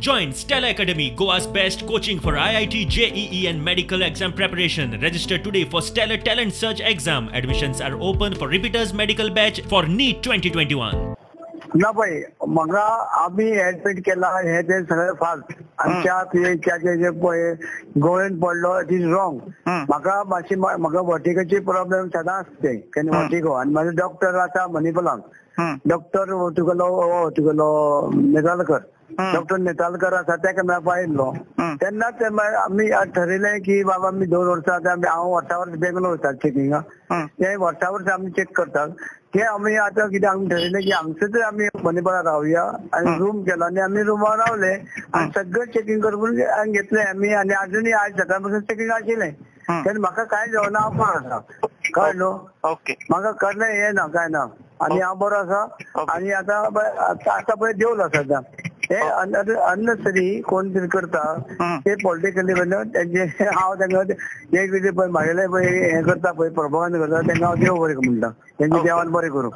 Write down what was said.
Join Stella Academy, Goa's best coaching for IIT, JEE and medical exam preparation. Register today for Stellar Talent Search exam. Admissions are open for repeaters medical batch for NEET 2021. ना भाई म्हाका आम्ही admit केला हे ते सगळे fast आमच्या पीएचचे जे गोळेन पडलो इट इज रॉंग. म्हाका मातशी म्हाका वर्टिगोची प्रॉब्लेम सदां आसते केन्ना वर्टिगो आनी म्हाजो डॉक्टर आसा मणिपलांत. डॉक्टर तुगेलो नेतालकर डॉक्टर नेतालकर आसा तेका मेळपा येयल्लो तेन्नाच आमी ठरयलें की बाबा आमी 2 वर्सां हांव वर्सा वर्स बेंगलोर वयता चेकिंगाक. ते वर्सा वर्स आमी चेक करतात ते आमी आतां कितें आमी ठरयलें की हांगसर आमी मणिपाला रावया आनी रूम केलो आनी आमी रूमार रावले आनी सगळें चेकिंग करून घेतलें आमी आनी आजुनूय आज सकाळ पासून चेकिंग आशिल्लें तेन्ना म्हाका कांय जावना हांव बरो आसा कळ्ळें न्हू. म्हाका कसलें हें ना कांय ना आनी हांव बरो आसा आनी आतां पळय देवलो आसा. हे अननेसरी कोण तरी करता ते पॉलिटिकली तेंचे हांव तांकां एक पळय म्हागेलें पळय हें करता पळय प्रोपगंडा करता तांकां हांव देव बरें म्हणटा तेंचे देवान बरें करूं.